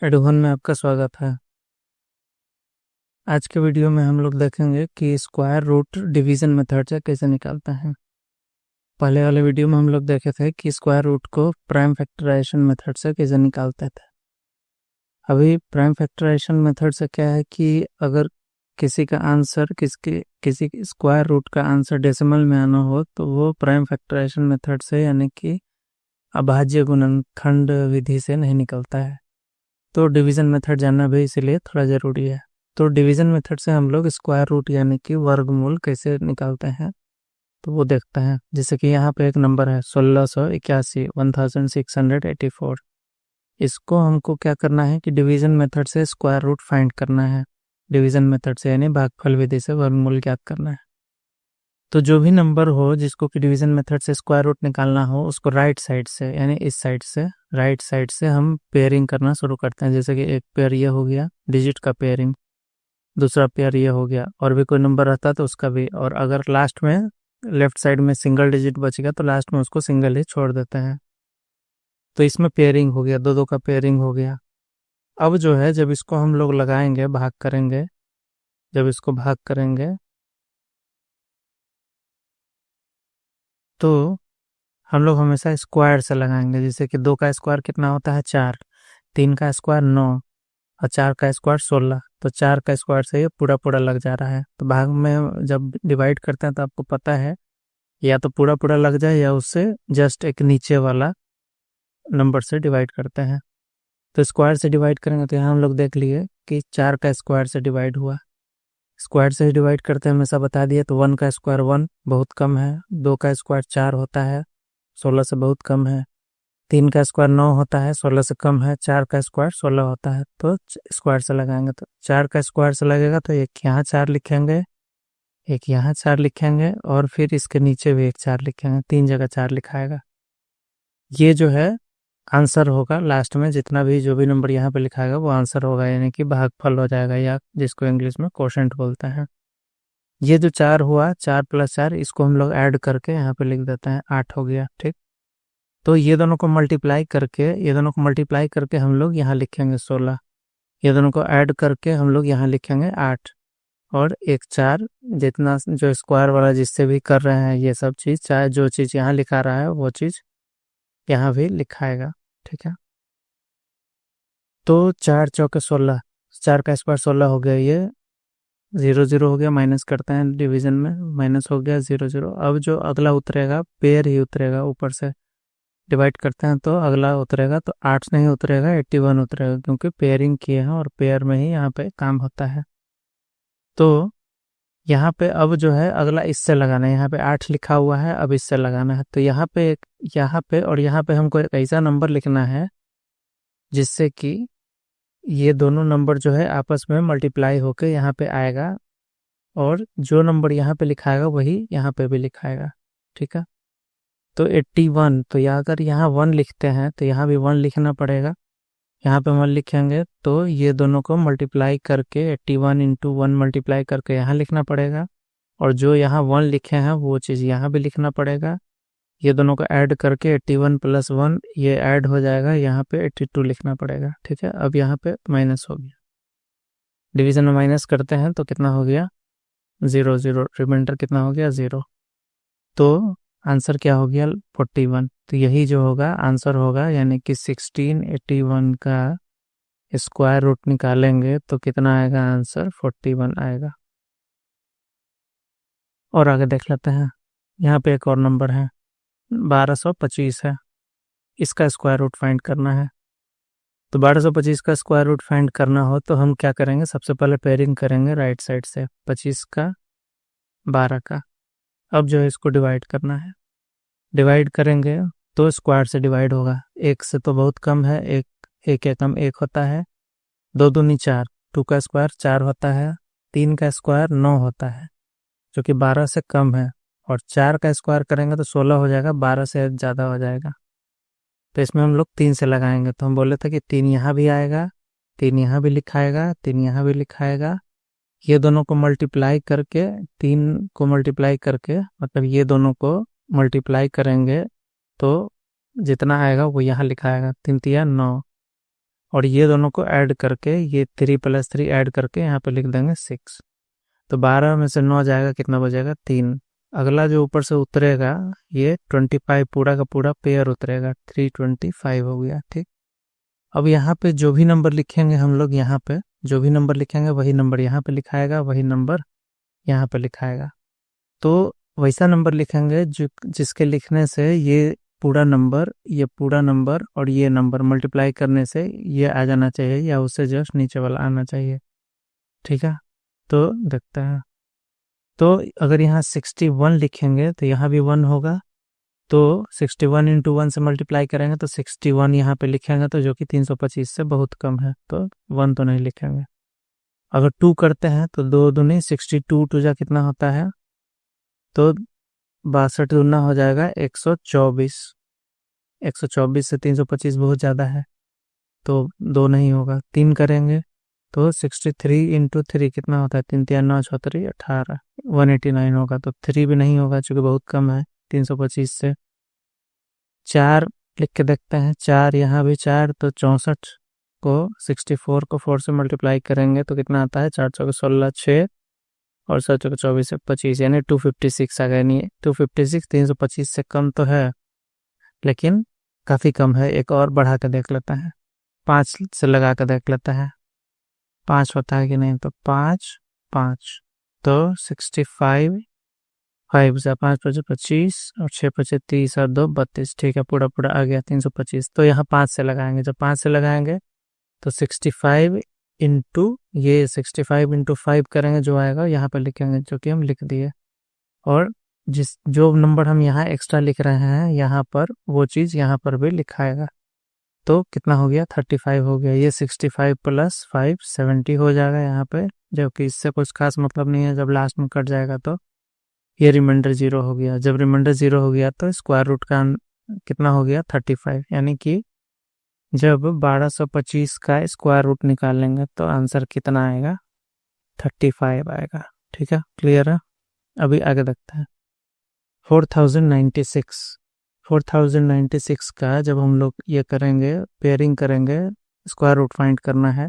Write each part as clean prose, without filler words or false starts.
एडोहन में आपका स्वागत है। आज के वीडियो में हम लोग देखेंगे कि स्क्वायर रूट डिवीजन मेथड से कैसे निकालते हैं। पहले वाले वीडियो में हम लोग देखे थे कि स्क्वायर रूट को प्राइम फैक्टराइजेशन मेथड से कैसे निकालते थे। अभी प्राइम फैक्टराइजेशन मेथड से क्या है कि अगर किसी का आंसर किसी स्क्वायर रूट का आंसर डेसिमल में आना हो तो वो प्राइम फैक्टराइजेशन मेथड से यानी कि अभाज्य गुणनखंड विधि से नहीं निकलता है। तो डिवीज़न मेथड जानना भी इसीलिए थोड़ा ज़रूरी है। तो डिवीज़न मेथड से हम लोग स्क्वायर रूट यानी कि वर्गमूल कैसे निकालते हैं तो वो देखते हैं। जैसे कि यहाँ पे एक नंबर है 1681 1684। इसको हमको क्या करना है कि डिवीज़न मेथड से स्क्वायर रूट फाइंड करना है। डिवीज़न मेथड से यानी भागफल विधि से वर्गमूल ज्ञात करना है। तो जो भी नंबर हो जिसको कि डिवीज़न मेथड से स्क्वायर रूट निकालना हो उसको राइट साइड से यानी इस साइड से राइट साइड से हम पेयरिंग करना शुरू करते हैं। जैसे कि एक पेयर ये हो गया डिजिट का पेयरिंग, दूसरा पेयर ये हो गया, और भी कोई नंबर रहता तो उसका भी, और अगर लास्ट में लेफ्ट साइड में सिंगल डिजिट बच गया तो लास्ट में उसको सिंगल ही छोड़ देते हैं। तो इसमें पेयरिंग हो गया, दो का पेयरिंग हो गया। अब जो है जब इसको हम लोग लगाएंगे भाग करेंगे, जब इसको भाग करेंगे तो हम लोग हमेशा स्क्वायर से लगाएंगे। जैसे कि 2 का स्क्वायर कितना होता है 4, 3 का स्क्वायर 9 और 4 का स्क्वायर 16। तो 4 का स्क्वायर से ये पूरा पूरा लग जा रहा है। तो भाग में जब डिवाइड करते हैं तो आपको पता है या तो पूरा पूरा लग जाए या उससे जस्ट एक नीचे वाला नंबर से डिवाइड करते हैं। तो स्क्वायर से डिवाइड करेंगे तो यहाँ हम लोग देख लिए कि 4 का स्क्वायर से डिवाइड हुआ। स्क्वायर से डिवाइड करते हैं हमेशा बता दिए। तो 1 का स्क्वायर 1 बहुत कम है, 2 का स्क्वायर 4 होता है 16 से बहुत कम है, 3 का स्क्वायर 9 होता है 16 से कम है, 4 का स्क्वायर 16 होता है। तो स्क्वायर से लगाएंगे तो 4 का स्क्वायर से लगेगा तो एक यहाँ 4 लिखेंगे, एक यहाँ 4 लिखेंगे और फिर इसके नीचे भी एक 4 लिखेंगे, 3 जगह 4 लिखाएगा। ये जो है आंसर होगा लास्ट में, जितना भी जो भी नंबर यहाँ पे लिखाएगा वो आंसर होगा यानी कि भागफल हो जाएगा, या जिसको इंग्लिश में कोशेंट बोलते हैं। ये जो 4 हुआ 4 + 4 इसको हम लोग ऐड करके यहाँ पे लिख देते हैं 8 हो गया। ठीक, तो ये दोनों को मल्टीप्लाई करके हम लोग यहाँ लिखेंगे 16। ये दोनों को ऐड करके हम लोग यहाँ लिखेंगे 8 और एक 4। जितना जो स्क्वायर वाला जिससे भी कर रहे हैं ये सब चीज़, चाहे जो चीज़ यहाँ लिखा रहा है वो चीज़ यहाँ भी लिखाएगा। ठीक है, तो 4 चौके 16, 4 का स्क्वायर 16 हो गया, ये 0 0 हो गया, माइनस करते हैं डिवीजन में, माइनस हो गया 0 0। अब जो अगला उतरेगा पेयर ही उतरेगा, ऊपर से डिवाइड करते हैं तो अगला उतरेगा तो 8 नहीं उतरेगा 81 उतरेगा, क्योंकि पेयरिंग किए हैं और पेयर में ही यहाँ पे काम होता है। तो यहाँ पे अब जो है अगला इससे लगाना है, यहाँ पे 8 लिखा हुआ है, अब इससे लगाना है। तो यहाँ पे और यहाँ पे हमको एक ऐसा नंबर लिखना है जिससे कि ये दोनों नंबर जो है आपस में मल्टीप्लाई होकर यहाँ पे आएगा, और जो नंबर यहाँ पे लिखाएगा वही यहाँ पे भी लिखाएगा। ठीक है, तो 81, तो यहाँ अगर यहाँ 1 लिखते हैं तो यहाँ भी 1 लिखना पड़ेगा। यहाँ पे 1 लिखेंगे तो ये दोनों को मल्टीप्लाई करके 81 × 1 मल्टीप्लाई करके यहाँ लिखना पड़ेगा, और जो यहाँ 1 लिखे हैं वो चीज़ यहाँ भी लिखना पड़ेगा। ये दोनों को ऐड करके 81 + 1 ये ऐड हो जाएगा, यहाँ पे 82 लिखना पड़ेगा। ठीक है, अब यहाँ पे माइनस हो गया, डिवीजन में माइनस करते हैं तो कितना हो गया 0 0, रिमाइंडर कितना हो गया 0। तो आंसर क्या हो गया 41। तो यही जो होगा आंसर होगा, यानी कि 1681 का स्क्वायर रूट निकालेंगे तो कितना आएगा आंसर 41 आएगा। और आगे देख लेते हैं, यहाँ पे एक और नंबर है 1225 है, इसका स्क्वायर रूट फाइंड करना है। तो 1225 का स्क्वायर रूट फाइंड करना हो तो हम क्या करेंगे, सबसे पहले पेयरिंग करेंगे राइट साइड से 25 का 12 का। अब जो है इसको डिवाइड करना है, डिवाइड करेंगे तो स्क्वायर से डिवाइड होगा, एक से तो बहुत कम है, एक या कम 1 होता है, 2 दूनी 4, 2 का स्क्वायर 4 होता है, 3 का स्क्वायर 9 होता है जो कि 12 से कम है, और 4 का स्क्वायर करेंगे तो 16 हो जाएगा, 12 से ज़्यादा हो जाएगा। तो इसमें हम लोग 3 से लगाएंगे। तो हम बोले थे कि 3 यहाँ भी आएगा, 3 यहाँ भी लिखाएगा, 3 यहाँ भी लिखाएगा। ये दोनों को मल्टीप्लाई करके 3 को मल्टीप्लाई करके मतलब ये दोनों को मल्टीप्लाई करेंगे तो जितना आएगा वो यहाँ लिखाएगा, 3 × 3 = 9, और ये दोनों को ऐड करके, ये 3 + 3 ऐड करके यहाँ पे लिख देंगे 6। तो 12 में से 9 जाएगा, कितना बचेगा? 3। अगला जो ऊपर से उतरेगा ये 25 पूरा का पूरा पेयर उतरेगा, 325 हो गया। ठीक, अब यहाँ पे जो भी नंबर लिखेंगे हम लोग, यहाँ पे जो भी नंबर लिखेंगे वही नंबर यहाँ पे लिखाएगा, वही नंबर यहाँ पे लिखाएगा। तो वैसा नंबर लिखेंगे जो जिसके लिखने से ये पूरा नंबर और ये नंबर मल्टीप्लाई करने से ये आ जाना चाहिए, या उससे जस्ट नीचे वाला आना चाहिए। ठीक है, तो देखते हैं। तो अगर यहाँ 61 लिखेंगे तो यहाँ भी 1 होगा, तो 61 × 1 से मल्टीप्लाई करेंगे तो 61 यहाँ पे लिखेंगे, तो जो कि 325 से बहुत कम है, तो 1 तो नहीं लिखेंगे। अगर 2 करते हैं तो 2 दूनी 62, 2 जा कितना होता है? तो 62 दूना हो जाएगा 124। 124 से 325 बहुत ज़्यादा है, तो 2 नहीं होगा। 3 करेंगे तो 63 × 3 कितना होता है? 3 × 3 = 9, 6 × 3 = 18, 189 होगा। तो 3 भी नहीं होगा चूँकि बहुत कम है 325 से। 4 लिख के देखते हैं, 4 यहाँ भी 4, तो 64 को 64 को 4 से मल्टीप्लाई करेंगे तो कितना आता है? 4 × 4 = 16, 6 और 7 × 24 से 25, यानी 256 आ गया। नहीं, 256 325 से कम तो है, लेकिन काफ़ी कम है। एक और बढ़ा के देख लेते हैं, 5 से लगा कर देख लेते हैं, 5 होता है कि नहीं? तो 5 5, तो 65, 5 से 5 × 5 = 25 और 6 × 5 = 30 और 2 = 32। ठीक है, पूरा पूरा आ गया 325। तो यहाँ 5 से लगाएंगे, जब 5 से लगाएंगे तो 65 ये 65 × 5 करेंगे, जो आएगा यहाँ पर लिखेंगे, जो कि हम लिख दिए। और जो नंबर हम यहाँ एक्स्ट्रा लिख रहे हैं यहाँ पर, वो चीज़ यहाँ पर भी लिखाएगा। तो कितना हो गया? 35 हो गया। ये 65 + 5 70 हो जाएगा यहाँ पे, जबकि इससे कुछ खास मतलब नहीं है। जब लास्ट में कट जाएगा तो ये रिमाइंडर 0 हो गया। जब रिमाइंडर 0 हो गया तो स्क्वायर रूट का कितना हो गया? 35, यानी कि जब 1225 का स्क्वायर रूट निकालेंगे तो आंसर कितना आएगा? 35 आएगा। ठीक है, क्लियर है? अभी आगे देखते हैं। 4096 का जब हम लोग ये करेंगे, पेयरिंग करेंगे, स्क्वायर रूट फाइंड करना है,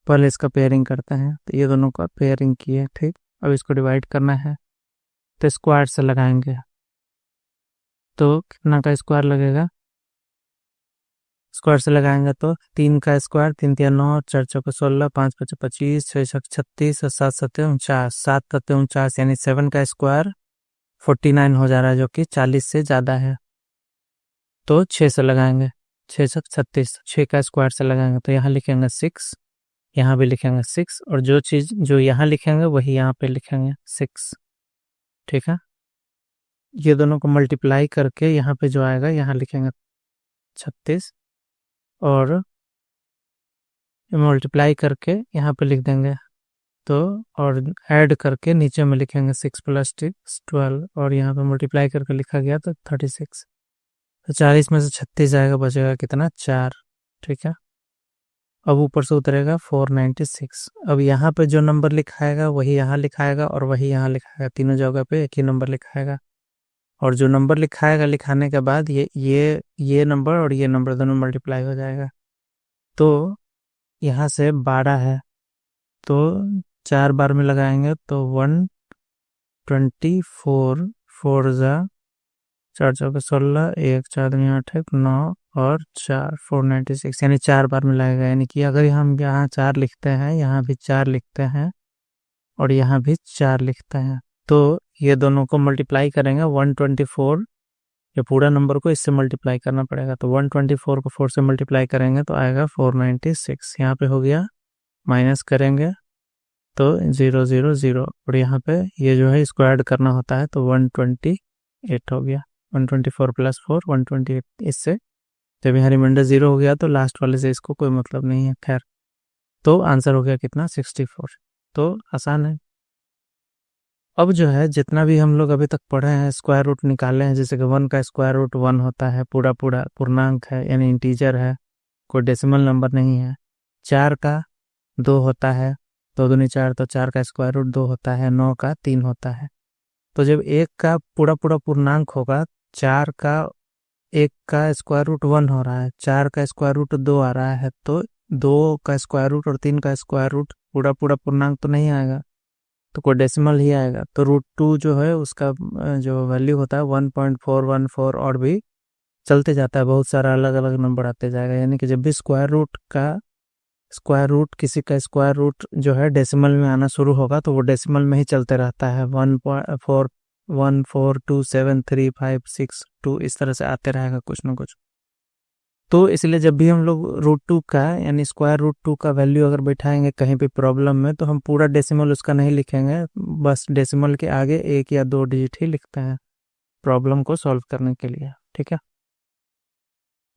पहले इसका पेयरिंग करते हैं। तो ये दोनों का पेयरिंग किए, ठीक। अब इसको डिवाइड करना है तो स्क्वायर से लगाएंगे, तो कितना का स्क्वायर लगेगा? स्क्वायर से लगाएंगे तो 3 का स्क्वायर, 3 × 3 = 9, 4 × 4 = 16, 5 × 5 = 25, 6 × 6 = 36 और 7 × 7 = 49। 7 × 7 = 49, यानी 7 का स्क्वायर 49 हो जा रहा है, जो कि 40 से ज़्यादा है। तो 6 से लगाएंगे, 6 × 6 = 36, 6 का स्क्वायर से लगाएंगे तो यहाँ लिखेंगे 6, यहाँ भी लिखेंगे 6, और जो चीज़ जो यहाँ लिखेंगे वही यहाँ पे लिखेंगे 6। ठीक है, ये दोनों को मल्टीप्लाई करके यहाँ पे जो आएगा यहाँ लिखेंगे 36, और मल्टीप्लाई करके यहाँ पे लिख देंगे, तो और ऐड करके नीचे में लिखेंगे 6 + 6 = 12, और यहाँ पे मल्टीप्लाई करके लिखा गया तो 36। तो 40 में से 36 आएगा, बचेगा कितना? 4। ठीक है, अब ऊपर से उतरेगा 496। अब यहाँ पे जो नंबर लिखाएगा वही यहाँ लिखाएगा और वही यहाँ लिखाएगा, तीनों जगह पे एक ही नंबर लिखाएगा। और जो नंबर लिखाएगा, लिखाने के बाद ये नंबर और ये नंबर दोनों मल्टीप्लाई हो जाएगा। तो यहाँ से 12 है, तो 4 बार में लगाएंगे तो 124, 4 × 4 × 4 = 16, 1 × 4 = 8, 9 और 4 496, यानी 4 बार में लगेगा। यानी कि अगर हम यहाँ 4 लिखते हैं, यहाँ भी 4 लिखते हैं और यहाँ भी 4 लिखते हैं, तो ये दोनों को मल्टीप्लाई करेंगे 124, ये पूरा नंबर को इससे मल्टीप्लाई करना पड़ेगा। तो 124 को 4 से मल्टीप्लाई करेंगे तो आएगा 496। यहाँ पे हो गया, माइनस करेंगे तो 0 0 0, और यहाँ पे ये जो है इसको ऐड करना होता है, तो 128 हो गया। 124 + 4 128। इससे जब यहाँ रिमाइंडर 0 हो गया तो लास्ट वाले से इसको कोई मतलब नहीं है। खैर, तो आंसर हो गया कितना? 64। तो आसान है। अब जो है जितना भी हम लोग अभी तक पढ़े हैं, स्क्वायर रूट निकाले हैं, जैसे कि 1 का स्क्वायर रूट 1 होता है, पूरा पूरा पूर्णांक है, यानी इंटीजर है, कोई डेसिमल नंबर नहीं है। 4 का 2 होता है, 2 दूनी 4, तो 4 का स्क्वायर रूट 2 होता है। 9 का 3 होता है। तो जब 1 का पूरा पूरा पूर्णांक होगा, 1 का स्क्वायर रूट 1 हो रहा है, 4 का स्क्वायर रूट 2 आ रहा है, तो 2 का स्क्वायर रूट और 3 का स्क्वायर रूट पूरा पूरा पूर्णांक तो नहीं आएगा, तो कोई डेसिमल ही आएगा। तो √2 जो है उसका जो वैल्यू होता है 1.414 और भी चलते जाता है, बहुत सारा अलग अलग नंबर आते जाएगा। यानी कि जब भी स्क्वायर रूट किसी का स्क्वायर रूट जो है डेसिमल में आना शुरू होगा तो वो डेसिमल में ही चलते रहता है। 1.4 1 4 2 7 3 5 6 2 इस तरह से आते रहेगा कुछ ना कुछ। तो इसलिए जब भी हम लोग √2 का यानी स्क्वायर √2 का वैल्यू अगर बैठाएंगे कहीं भी प्रॉब्लम में, तो हम पूरा डेसिमल उसका नहीं लिखेंगे, बस डेसिमल के आगे 1 या 2 डिजिट ही लिखते हैं प्रॉब्लम को सॉल्व करने के लिए। ठीक है,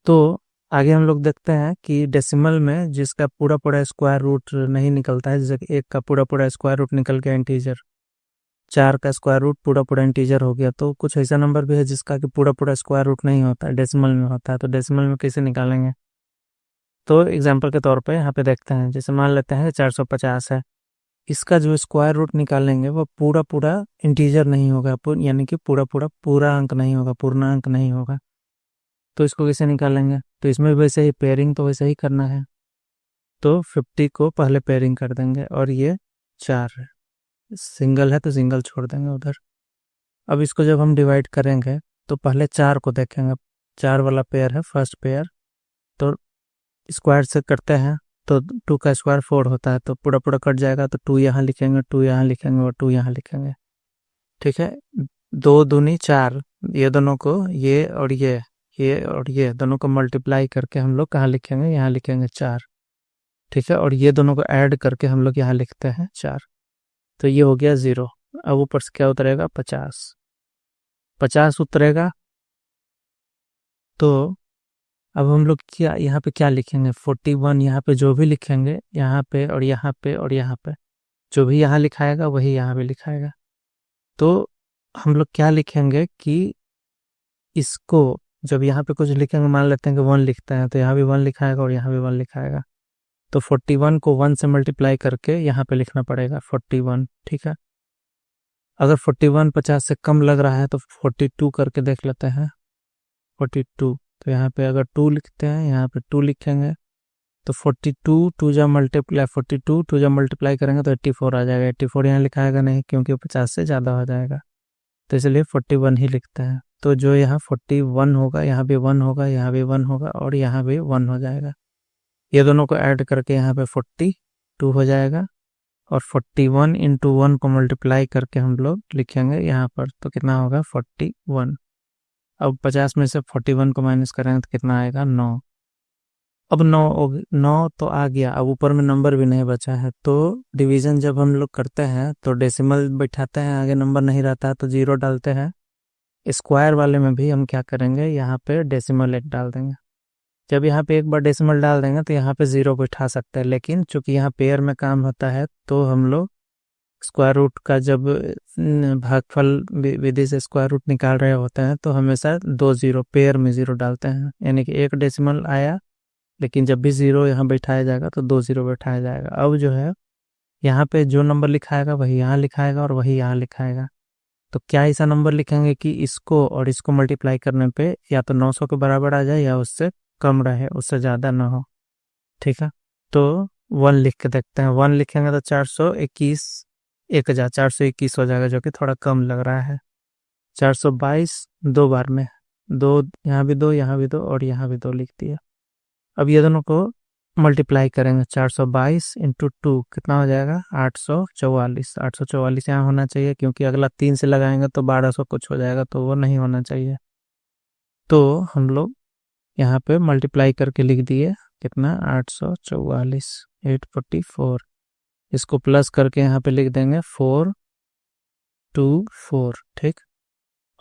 तो आगे हम लोग देखते हैं कि डेसिमल में जिसका पूरा पूरा स्क्वायर रूट नहीं निकलता है, जैसे कि 1 का पूरा पूरा स्क्वायर रूट निकल गया इंटीजर, 4 का स्क्वायर रूट पूरा पूरा इंटीजर हो गया, तो कुछ ऐसा नंबर भी है जिसका कि पूरा पूरा स्क्वायर रूट नहीं होता है, डेसिमल में होता है। तो डेसिमल में कैसे निकालेंगे? तो एग्जाम्पल के तौर पे यहाँ पे देखते हैं, जैसे मान लेते हैं 450 है, इसका जो स्क्वायर रूट निकालेंगे वो पूरा पूरा इंटीजर नहीं होगा, यानी कि पूरा पूरा पूरा अंक नहीं होगा, पूर्णांक नहीं होगा। तो इसको कैसे निकालेंगे? तो इसमें वैसे ही पेयरिंग तो वैसे ही करना है, तो 50 को पहले पेयरिंग कर देंगे और ये 4 है, सिंगल है तो सिंगल छोड़ देंगे उधर। अब इसको जब हम डिवाइड करेंगे तो पहले 4 को देखेंगे, 4 वाला पेयर है फर्स्ट पेयर, तो स्क्वायर से करते हैं तो 2 का स्क्वायर 4 होता है, तो पूरा पूरा कट जाएगा, तो 2 यहाँ लिखेंगे, 2 यहाँ लिखेंगे और 2 यहाँ लिखेंगे। ठीक है, 2 दूनी 4, ये दोनों को ये और ये दोनों को मल्टीप्लाई करके हम लोग कहाँ लिखेंगे? यहाँ लिखेंगे 4। ठीक है, और ये दोनों को ऐड करके हम लोग यहाँ लिखते हैं 4, तो ये हो गया 0। अब ऊपर से क्या उतरेगा? 50 उतरेगा। तो अब हम लोग क्या यहाँ पे क्या लिखेंगे? 41 यहाँ पे जो भी लिखेंगे, यहाँ पे और यहाँ पे और यहाँ पे जो भी यहाँ लिखाएगा वही यहाँ पे लिखाएगा। तो हम लोग क्या लिखेंगे कि इसको जब यहाँ पे कुछ लिखेंगे, मान लेते हैं कि 1 लिखते हैं, तो यहाँ भी 1 लिखाएगा और यहाँ भी 1 लिखाएगा, तो 41 को 1 से मल्टीप्लाई करके यहाँ पे लिखना पड़ेगा 41। ठीक है, अगर 41 50 से कम लग रहा है तो 42 करके देख लेते हैं, 42। तो यहाँ पे अगर 2 लिखते हैं, यहाँ पे 2 लिखेंगे, तो 42 2 जब मल्टीप्लाई करेंगे तो 84 आ जाएगा। 84 यहाँ लिखाएगा नहीं क्योंकि 50 से ज़्यादा हो जाएगा, तो इसलिए 41 ही लिखते हैं। तो जो यहाँ 41 होगा, यहाँ भी 1 होगा, यहाँ भी 1 होगा और यहाँ भी 1 हो जाएगा। ये दोनों को ऐड करके यहाँ पे 42 हो जाएगा, और 41 इंटू 1 को मल्टीप्लाई करके हम लोग लिखेंगे यहाँ पर, तो कितना होगा? 41। अब 50 में से 41 को माइनस करेंगे तो कितना आएगा? 9। अब 9 तो आ गया, अब ऊपर में नंबर भी नहीं बचा है। तो डिवीजन जब हम लोग करते हैं तो डेसिमल बैठाते हैं, आगे नंबर नहीं रहता है तो 0 डालते हैं। स्क्वायर वाले में भी हम क्या करेंगे? यहाँ पे डेसिमल 1 डाल देंगे। जब यहाँ पे एक बार डेसिमल डाल देंगे तो यहाँ पे 0 बैठा सकते हैं, लेकिन चूंकि यहाँ पेयर में काम होता है तो हम लोग स्क्वायर रूट का जब भागफल विधि से स्क्वायर रूट निकाल रहे होते हैं तो हमेशा 2 0 पेयर में 0 डालते हैं, यानी कि एक डेसिमल आया, लेकिन जब भी 0 यहाँ बैठाया जाएगा तो 2 0 बैठाया जाएगा। अब जो है यहाँ पे जो नंबर लिखाएगा वही यहाँ लिखाएगा और वही यहाँ लिखाएगा। तो क्या ऐसा नंबर लिखेंगे कि इसको और इसको मल्टीप्लाई करने पे या तो 900 के बराबर आ जाए या उससे कम रहे, उससे ज़्यादा ना हो। ठीक है, तो 1 लिख के देखते हैं। 1 लिखेंगे तो 421 421 हो जाएगा, जो कि थोड़ा कम लग रहा है। 422 2 बार में 2, यहाँ भी 2, यहाँ भी 2 और यहाँ भी 2 लिख दिया। अब ये दोनों को मल्टीप्लाई करेंगे, 422 इंटू 2 कितना हो जाएगा? 844। 844 यहाँ होना चाहिए, क्योंकि अगला 3 से लगाएंगे तो 1200 कुछ हो जाएगा, तो वो नहीं होना चाहिए। तो हम लोग यहाँ पे मल्टीप्लाई करके लिख दिए, कितना? 844 844। इसको प्लस करके यहाँ पे लिख देंगे 424। ठीक,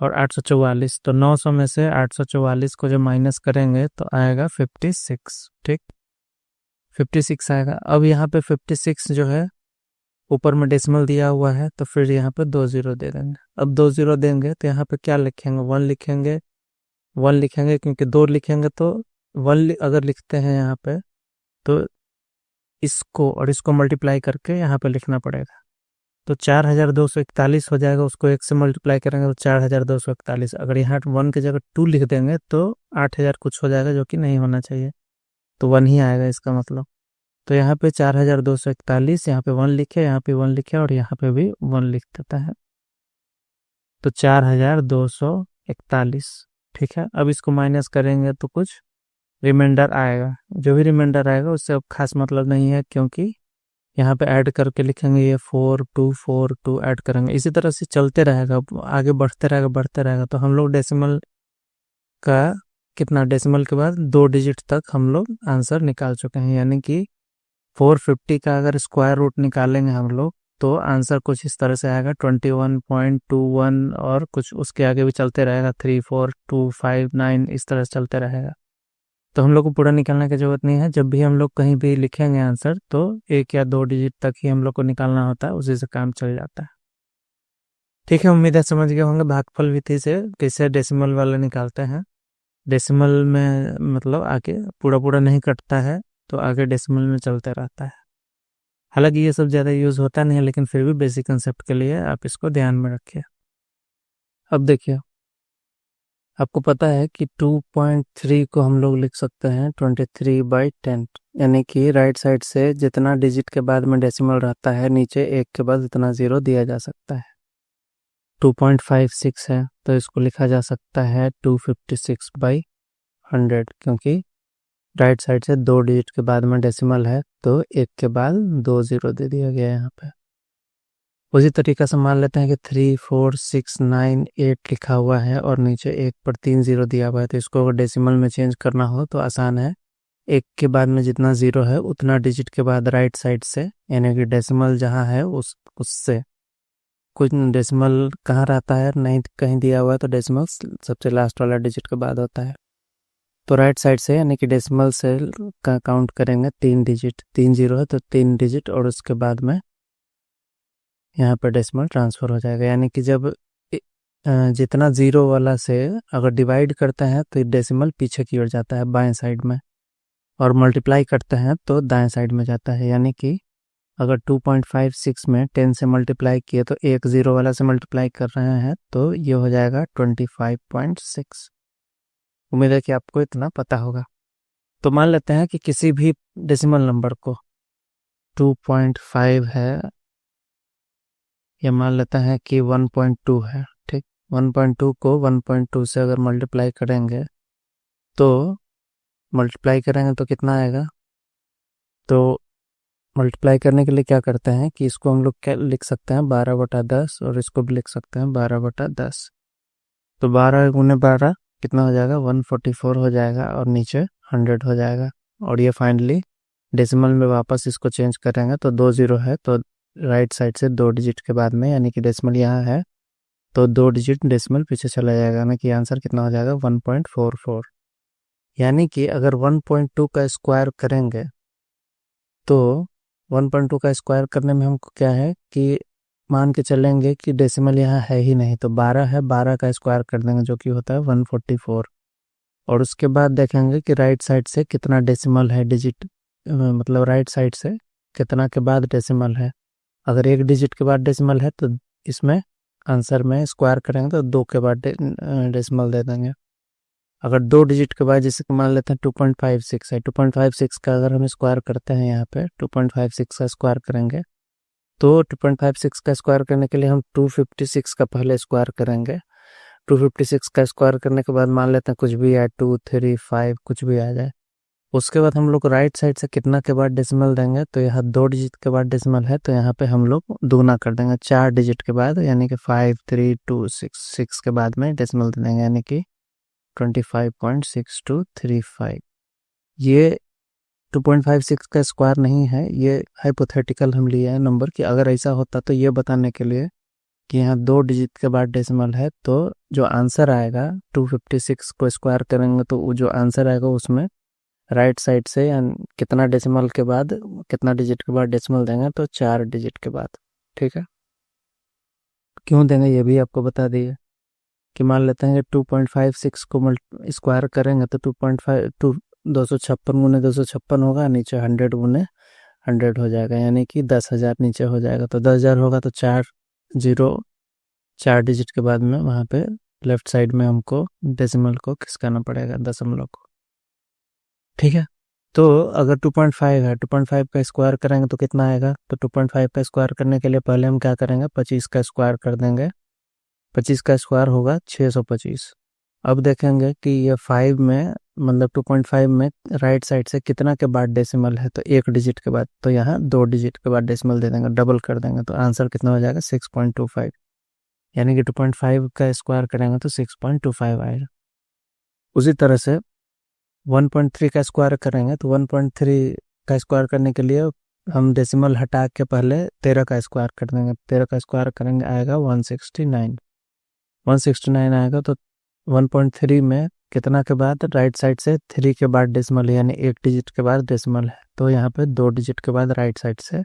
और 844, तो 900 में से 844 को जब माइनस करेंगे तो आएगा 56। ठीक, 56 आएगा। अब यहाँ पे 56 जो है ऊपर में डेसिमल दिया हुआ है, तो फिर यहाँ पे 2 0 दे देंगे। अब 2 0 देंगे तो यहाँ पे क्या लिखेंगे? 1 लिखेंगे, 1 लिखेंगे, क्योंकि 2 लिखेंगे तो 1 अगर लिखते हैं यहाँ पे तो इसको और इसको मल्टीप्लाई करके यहाँ पे लिखना पड़ेगा, तो 4241 हो जाएगा। उसको 1 से मल्टीप्लाई करेंगे तो 4241। अगर यहाँ 1 की जगह 2 लिख देंगे तो 8000 कुछ हो जाएगा, जो कि नहीं होना चाहिए, तो 1 ही आएगा इसका मतलब। तो यहाँ पे 4241, यहाँ पे 1 लिखे, यहाँ पे 1 लिखे और यहाँ पे भी 1 लिख देता है, तो 4241। ठीक है, अब इसको माइनस करेंगे तो कुछ रिमाइंडर आएगा। जो भी रिमाइंडर आएगा उससे अब खास मतलब नहीं है, क्योंकि यहाँ पे ऐड करके लिखेंगे ये 4242 ऐड करेंगे, इसी तरह से चलते रहेगा, आगे बढ़ते रहेगा बढ़ते रहेगा। तो हम लोग डेसिमल का कितना, डेसिमल के बाद 2 डिजिट तक हम लोग आंसर निकाल चुके हैं, यानी कि 450 का अगर स्क्वायर रूट निकालेंगे हम लोग तो आंसर कुछ इस तरह से आएगा 21.21, और कुछ उसके आगे भी चलते रहेगा 34259, इस तरह से चलते रहेगा। तो हम लोग को पूरा निकालने की जरूरत नहीं है, जब भी हम लोग कहीं भी लिखेंगे आंसर तो 1 या 2 डिजिट तक ही हम लोग को निकालना होता है, उसी से काम चल जाता है। ठीक है, उम्मीद है समझ गए होंगे भागफल विधि से कैसे डेसिमल वाला निकालते हैं। डेसिमल में मतलब आगे पूरा पूरा नहीं कटता है, तो आगे डेसिमल में चलते रहता है। हालांकि ये सब ज़्यादा यूज़ होता नहीं है, लेकिन फिर भी बेसिक कंसेप्ट के लिए आप इसको ध्यान में रखिए। अब देखिए, आपको पता है कि 2.3 को हम लोग लिख सकते हैं 23/10, यानी कि राइट साइड से जितना डिजिट के बाद में डेसिमल रहता है नीचे 1 के बाद इतना 0 दिया जा सकता है। 2.56 है तो इसको लिखा जा सकता है 256/100, क्योंकि राइट साइड से 2 डिजिट के बाद में डेसिमल है तो 1 के बाद 2 0 दे दिया गया है यहाँ पे। उसी तरीका से मान लेते हैं कि 3 4 6 9 8 लिखा हुआ है और नीचे 1 पर 3 0 दिया हुआ है, तो इसको अगर डेसिमल में चेंज करना हो तो आसान है। 1 के बाद में जितना 0 है उतना डिजिट के बाद राइट साइड से, यानी कि डेसिमल जहाँ है उससे कुछ डेसिमल कहाँ रहता है, नहीं कहीं दिया हुआ है तो डेसिमल सबसे लास्ट वाला डिजिट के बाद होता है। तो राइट साइड से यानी कि डेसिमल से का काउंट करेंगे 3 डिजिट, 3 0 है तो 3 डिजिट और उसके बाद में यहाँ पर डेसिमल ट्रांसफ़र हो जाएगा। यानी कि जब जितना 0 वाला से अगर डिवाइड करते हैं तो डेसिमल पीछे की ओर जाता है बाएं साइड में, और मल्टीप्लाई करते हैं तो दाएं साइड में जाता है। यानी कि अगर 2.56 में 10 से मल्टीप्लाई किए तो 1 0 वाला से मल्टीप्लाई कर रहे हैं तो ये हो जाएगा 25.6। उम्मीद है कि आपको इतना पता होगा। तो मान लेते हैं कि किसी भी डेसिमल नंबर को 2.5 है, या मान लेते हैं कि 1.2 है। ठीक, 1.2 को 1.2 से अगर मल्टीप्लाई करेंगे तो कितना आएगा, तो मल्टीप्लाई करने के लिए क्या करते हैं कि इसको हम लोग क्या लिख सकते हैं 12/10, और इसको भी लिख सकते हैं 12/10। तो 12 गुने 12 कितना हो जाएगा, 144 हो जाएगा, और नीचे 100 हो जाएगा। और ये फाइनली डेसिमल में वापस इसको चेंज करेंगे तो 2 0 है तो राइट साइड से 2 डिजिट के बाद में, यानी कि डेसिमल यहाँ है तो 2 डिजिट डेसिमल पीछे चला जाएगा, यानी कि आंसर कितना हो जाएगा 1.44। यानी कि अगर 1.2 का स्क्वायर करेंगे तो 1.2 का स्क्वायर करने में हमको क्या है कि मान के चलेंगे कि डेसिमल यहाँ है ही नहीं, तो 12 है, 12 का स्क्वायर कर देंगे जो कि होता है 144, और उसके बाद देखेंगे कि राइट साइड से कितना डेसिमल है डिजिट, मतलब राइट साइड से कितना के बाद डेसिमल है। अगर 1 डिजिट के बाद डेसिमल है तो इसमें आंसर में स्क्वायर करेंगे तो 2 के बाद डेसिमल दे देंगे। अगर 2 डिजिट के बाद जैसे कि मान लेते हैं 2.56 है, 2.56 का अगर हम स्क्वायर करते हैं, यहाँ पे 2.56 का स्क्वायर करेंगे तो 2.56 का स्क्वायर करने के लिए हम 256 का पहले स्क्वायर करेंगे। 256 का स्क्वायर करने के बाद मान लेते हैं कुछ भी आए, 2 3 5 कुछ भी आ जाए। उसके बाद हम लोग राइट साइड से कितना के बाद डेसिमल देंगे, तो यहाँ 2 डिजिट के बाद डेसिमल है तो यहाँ पे हम लोग दूना कर देंगे 4 डिजिट के बाद, यानी कि 5 3 2 6 के बाद में डेसिमल दे देंगे, यानी कि 25.6235। ये 2.56 का स्क्वायर नहीं है, ये हाइपोथेटिकल हम लिए हैं नंबर कि अगर ऐसा होता तो ये बताने के लिए कि यहाँ 2 डिजिट के बाद डेसिमल है तो जो आंसर आएगा 256 को स्क्वायर करेंगे तो वो जो आंसर आएगा उसमें राइट साइड से कितना डेसिमल के बाद, कितना डिजिट के बाद डेसिमल देंगे, तो 4 डिजिट के बाद। ठीक है, क्यों देंगे ये भी आपको बता दिए कि मान लेते हैं कि 2.56 को स्क्वायर करेंगे तो 256 गुने 256 होगा, नीचे 100 गुने 100 हो जाएगा, यानी कि 10,000 नीचे हो जाएगा। तो 10,000 होगा तो 4 डिजिट के बाद में वहाँ पे लेफ्ट साइड में हमको डेसिमल को खिसकाना पड़ेगा, दशमलव को। ठीक है, तो अगर 2.5 है, 2.5 का स्क्वायर करेंगे तो कितना आएगा? तो 2.5 का स्क्वायर करने के लिए पहले हम क्या करेंगे, 25 का स्क्वायर कर देंगे। 25 का स्क्वायर होगा 625। अब देखेंगे कि ये 5 में, मतलब 2.5 में राइट साइड से कितना के बाद डेसिमल है, तो एक डिजिट के बाद, तो यहाँ 2 डिजिट के बाद डेसिमल दे देंगे, डबल कर देंगे, तो आंसर कितना हो जाएगा? 6.25। यानी कि 2.5 का स्क्वायर करेंगे तो 6.25 आएगा। उसी तरह से 1.3 का स्क्वायर करेंगे तो 1.3 का स्क्वायर करने के लिए हम डेसिमल हटा के पहले 13 का स्क्वायर कर देंगे। 13 का स्क्वायर करेंगे आएगा 169। 169 आएगा। तो 1.3 में कितना के बाद राइट साइड से 3 के बाद डेसिमल है, यानी एक डिजिट के बाद डेसिमल है, तो यहाँ पे 2 डिजिट के बाद राइट साइड से,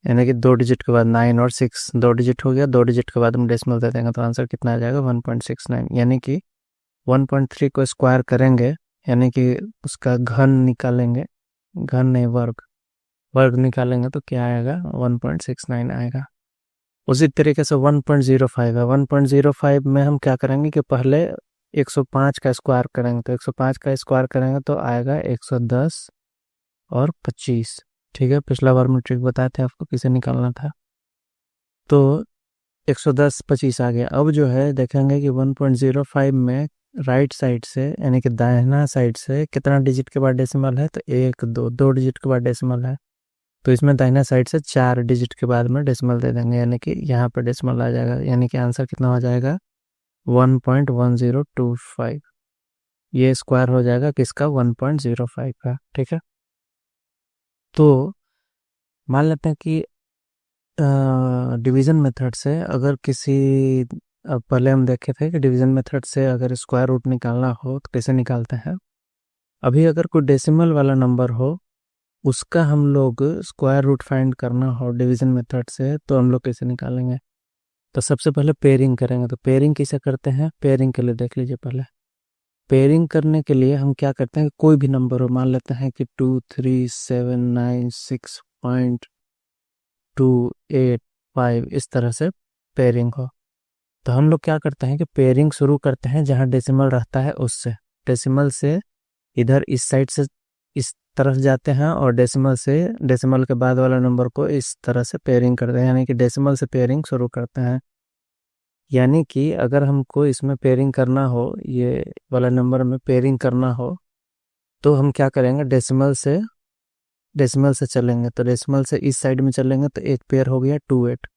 यानी कि 2 डिजिट के बाद 9 और 6, 2 डिजिट हो गया, 2 डिजिट के बाद हम डेसिमल दे देंगे, तो आंसर कितना आ जाएगा? 1.69। यानी कि 1.3 को स्क्वायर करेंगे, यानी कि उसका घन निकालेंगे, घन नहीं वर्ग, वर्ग निकालेंगे तो क्या आएगा? 1.69 आएगा। उसी तरीके से 1.05 है। 1.05 में हम क्या करेंगे कि पहले 105 का स्क्वायर करेंगे, तो 105 का स्क्वायर करेंगे तो आएगा 110 और 25। ठीक है, पिछला बार में ट्रिक बताए थे आपको किसे निकालना था। तो 110 25 आ गया। अब जो है देखेंगे कि 1.05 में राइट साइड से, यानी कि दाहिना साइड से कितना डिजिट के बाद डेसिमल है, तो 1 2, 2 डिजिट के बाद डेसिमल है, तो इसमें दाहिना साइड से 4 डिजिट के बाद में डेसिमल दे देंगे, यानी कि यहाँ पर डेसिमल आ जाएगा, यानी कि आंसर कितना हो जाएगा? 1.1025। ये स्क्वायर हो जाएगा किसका? 1.05 का। ठीक है, तो मान लेते हैं कि डिवीजन मेथड से अगर किसी, अब पहले हम देखे थे कि डिवीजन मेथड से अगर स्क्वायर रूट निकालना हो तो कैसे निकालते हैं। अभी अगर कोई डेसिमल वाला नंबर हो, उसका हम लोग स्क्वायर रूट फाइंड करना हो डिवीजन मेथड से, तो हम लोग कैसे निकालेंगे? तो सबसे पहले पेयरिंग करेंगे। तो पेयरिंग कैसे करते हैं? पेयरिंग के लिए देख लीजिए। पहले पेयरिंग करने के लिए हम क्या करते हैं, कोई भी नंबर हो, मान लेते हैं कि 2 3 7 9 6.285, इस तरह से पेयरिंग हो, तो हम लोग क्या करते हैं कि पेयरिंग शुरू करते हैं जहाँ डेसिमल रहता है उससे। डेसिमल से इधर इस साइड से इस तरफ जाते हैं, और डेसिमल से, डेसिमल के बाद वाला नंबर को इस तरह से पेयरिंग करते हैं, यानी कि डेसिमल से पेयरिंग शुरू करते हैं। यानी कि अगर हमको इसमें पेयरिंग करना हो, ये वाला नंबर में पेयरिंग करना हो, तो हम क्या करेंगे, डेसिमल से चलेंगे। तो डेसिमल से इस साइड में चलेंगे तो एक पेयर हो गया 28,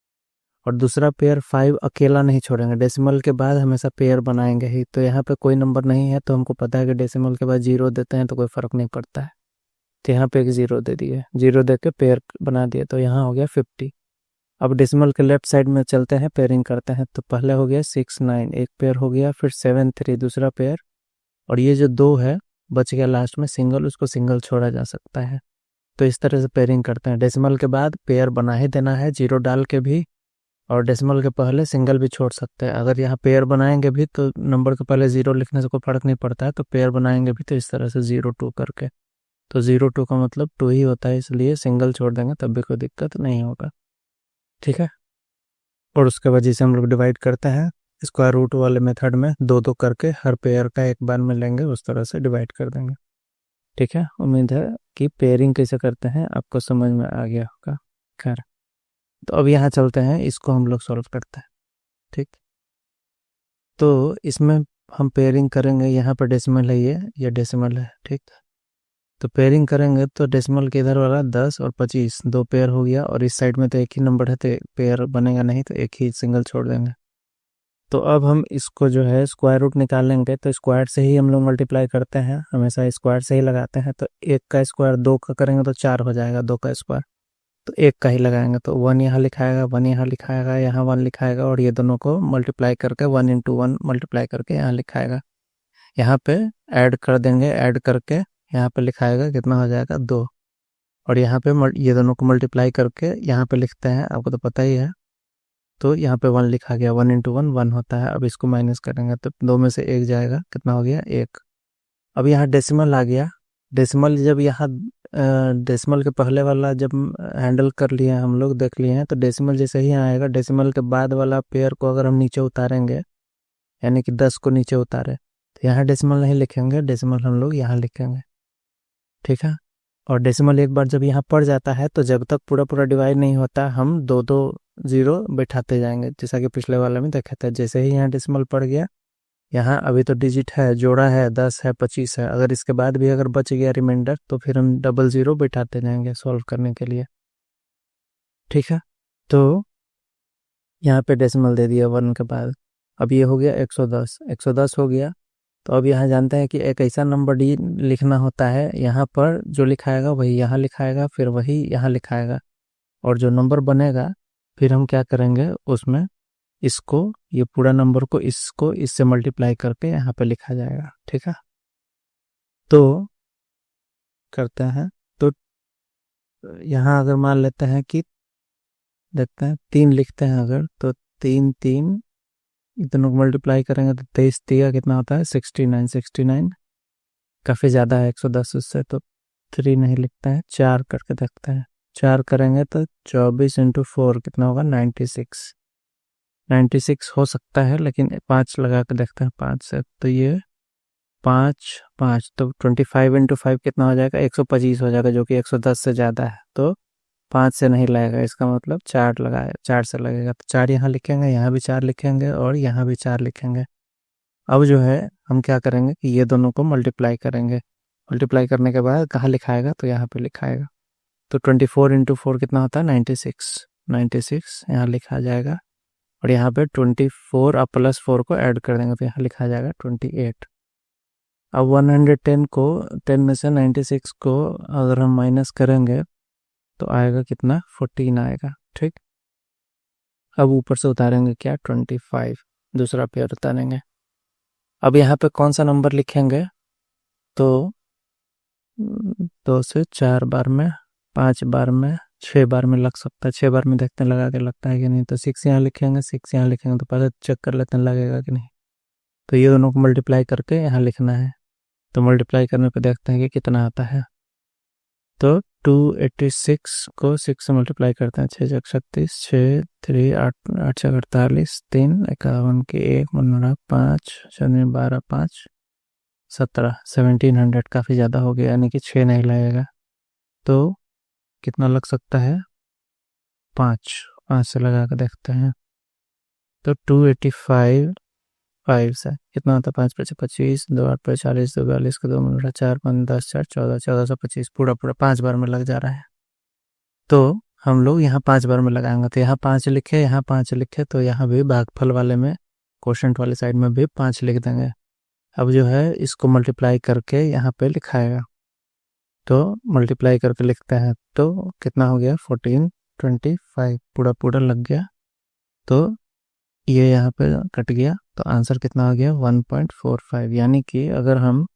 और दूसरा पेयर 5 अकेला नहीं छोड़ेंगे, डेसिमल के बाद हमेशा पेयर बनाएंगे ही। तो यहाँ पे कोई नंबर नहीं है, तो हमको पता है कि डेसिमल के बाद 0 देते हैं तो कोई फर्क नहीं पड़ता है, तो यहाँ पे एक 0 दे दिए, 0 दे के पेयर बना दिए, तो यहाँ हो गया 50। अब डेसिमल के लेफ्ट साइड में चलते हैं, पेयरिंग करते हैं। तो पहले हो गया 6 9, एक पेयर हो गया, फिर 7 3 दूसरा पेयर, और ये जो 2 है बच गया लास्ट में सिंगल, उसको सिंगल छोड़ा जा सकता है। तो इस तरह से पेयरिंग करते हैं। डेसिमल के बाद पेयर बना ही देना है 0 डाल के भी, और डेसिमल के पहले सिंगल भी छोड़ सकते हैं। अगर यहाँ पेयर बनाएंगे भी तो नंबर के पहले 0 लिखने से कोई फर्क नहीं पड़ता है, तो पेयर बनाएंगे भी तो इस तरह से 0 2 करके, तो 0 2 का मतलब 2 ही होता है, इसलिए सिंगल छोड़ देंगे तब भी कोई दिक्कत नहीं होगा। ठीक है, और उसके बाद जिसे हम लोग डिवाइड करते हैं स्क्वायर रूट वाले मेथड में, 2 2 करके हर पेयर का एक बार में लेंगे, उस तरह से डिवाइड कर देंगे। ठीक है, उम्मीद है कि पेयरिंग कैसे करते हैं आपको समझ में आ गया होगा। खैर, तो अब यहाँ चलते हैं, इसको हम लोग सॉल्व करते हैं। ठीक, तो इसमें हम पेयरिंग करेंगे, यहाँ पर डेसिमल है, ये डेसिमल है। ठीक, तो पेयरिंग करेंगे तो डेसिमल के इधर वाला 10 और 25 2 पेयर हो गया, और इस साइड में तो एक ही नंबर है तो पेयर बनेगा नहीं, तो एक ही सिंगल छोड़ देंगे। तो अब हम इसको जो है स्क्वायर रूट निकालेंगे, तो स्क्वायर से ही हम लोग मल्टीप्लाई करते हैं, हमेशा स्क्वायर से ही लगाते हैं। तो 1 का स्क्वायर 2 का करेंगे तो 4 हो जाएगा, 2 का स्क्वायर, तो 1 का ही लगाएंगे, तो 1 यहाँ लिखाएगा, 1 यहाँ लिखाएगा, यहाँ 1 लिखाएगा, और ये दोनों को मल्टीप्लाई करके 1 × 1 मल्टीप्लाई करके यहाँ लिखाएगा। यहाँ पे ऐड कर देंगे, ऐड करके यहाँ पे लिखाएगा, कितना हो जाएगा 2, और यहाँ पे ये दोनों को मल्टीप्लाई करके यहाँ पे लिखते हैं, आपको तो पता ही है। तो यहाँ पे 1 लिखा गया, 1 × 1 1 होता है। अब इसको माइनस करेंगे तो 2 में से 1 जाएगा, कितना हो गया 1। अब यहाँ डेसिमल आ गया। डेसिमल जब यहाँ डेसिमल के पहले वाला जब हैंडल कर लिए हैं हम लोग, देख लिए हैं, तो डेसिमल जैसे ही आएगा, डेसिमल के बाद वाला पेयर को अगर हम नीचे उतारेंगे, यानी कि 10 को नीचे उतारे, तो यहाँ डेसिमल नहीं लिखेंगे, डेसिमल हम लोग यहाँ लिखेंगे। ठीक है। और डेसिमल एक बार जब यहाँ पड़ जाता है तो जब तक पूरा पूरा डिवाइड नहीं होता हम दो दो जीरो बैठाते जाएंगे, जैसा कि पिछले वाले में देखा था। जैसे ही यहाँ डेसिमल पड़ गया, यहाँ अभी तो डिजिट है, जोड़ा है, 10 है, 25 है, अगर इसके बाद भी अगर बच गया रिमाइंडर तो फिर हम डबल जीरो बैठाते जाएंगे सॉल्व करने के लिए, ठीक है। तो यहाँ पे डेसिमल दे दिया 1 के बाद। अब ये हो गया 110, 110 हो गया। तो अब यहाँ जानते हैं कि एक ऐसा नंबर डी लिखना होता है, यहाँ पर जो लिखाएगा वही यहाँ लिखाएगा, फिर वही यहाँ लिखाएगा, और जो नंबर बनेगा फिर हम क्या करेंगे उसमें इसको, ये पूरा नंबर को इसको इससे मल्टीप्लाई करके यहाँ पे लिखा जाएगा, ठीक है। तो करते हैं, तो यहाँ अगर मान लेते हैं कि देखते हैं 3 लिखते हैं अगर, तो 3 3 दोनों को मल्टीप्लाई करेंगे तो 23 3 कितना होता है 69, 69 काफ़ी ज़्यादा है 110 उससे, तो 3 नहीं लिखते हैं, 4 करके देखते हैं। 4 करेंगे तो 24 इंटू 4 कितना होगा 96, 96 हो सकता है, लेकिन 5 लगा के देखते हैं 5 से, तो ये 5 5 तो 25 इंटू 5 कितना हो जाएगा 125 हो जाएगा, जो कि 110 से ज़्यादा है। तो 5 से नहीं लगेगा, इसका मतलब 4 लगाए, 4 से लगेगा। तो 4 यहाँ लिखेंगे, यहाँ भी 4 लिखेंगे और यहाँ भी 4 लिखेंगे। अब जो है हम क्या करेंगे कि ये दोनों को मल्टीप्लाई करेंगे, मल्टीप्लाई करने के बाद कहाँ लिखाएगा तो यहाँ पे लिखाएगा। तो 24 इंटू 4 कितना होता है 96, 96 यहाँ लिखा जाएगा, और यहाँ पे 24 अब प्लस 4 को ऐड कर देंगे तो यहाँ लिखा जाएगा 28। अब 110 को 10 में से 96 को अगर हम माइनस करेंगे तो आएगा कितना 14 आएगा, ठीक। अब ऊपर से उतारेंगे क्या 25, दूसरा पेयर उतारेंगे। अब यहाँ पे कौन सा नंबर लिखेंगे, तो 2 से 4 बार में, 5 बार में, 6 बार में लग सकता है। 6 बार में देखते हैं लगा के लगता है कि नहीं, तो 6 यहाँ लिखेंगे, 6 यहाँ लिखेंगे, तो पहले चेक कर लेते हैं लगेगा कि नहीं। तो ये दोनों को मल्टीप्लाई करके यहाँ लिखना है, तो मल्टीप्लाई करने पे देखते हैं कि कितना आता है। तो 286 को 6 से मल्टीप्लाई करते हैं, 6 36, 6 3 8 8 48, 3 51 के 1 15 5 6 12 5 17, 1700 काफ़ी ज़्यादा हो गया, यानी कि 6 नहीं लगेगा। तो कितना लग सकता है 5, 5 से लगा कर देखते हैं। तो 285 5 से कितना होता है 5 5 25, 2 8 40, 2 42 के 2 15 4 5 10 4 14, 1425 पूरा पूरा 5 बार में लग जा रहा है। तो हम लोग यहाँ 5 बार में लगाएंगे, तो यहाँ 5 लिखे, यहाँ 5 लिखे, तो यहाँ भी भागफल वाले में क्वोशंट वाले साइड में भी 5 लिख देंगे। अब जो है इसको मल्टीप्लाई करके यहाँ पे लिखाएगा, तो मल्टीप्लाई करके लिखते हैं तो कितना हो गया 1425 पूरा पूरा लग गया। तो ये यहाँ पे कट गया, तो आंसर कितना हो गया 1.45, यानी कि अगर हम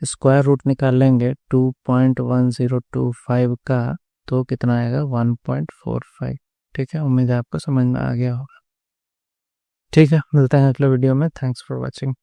स्क्वायर रूट निकाल लेंगे 2.1025 का तो कितना आएगा 1.45, ठीक है। उम्मीद है आपको समझ में आ गया होगा, ठीक है। मिलते हैं अगले वीडियो में, थैंक्स फॉर वॉचिंग।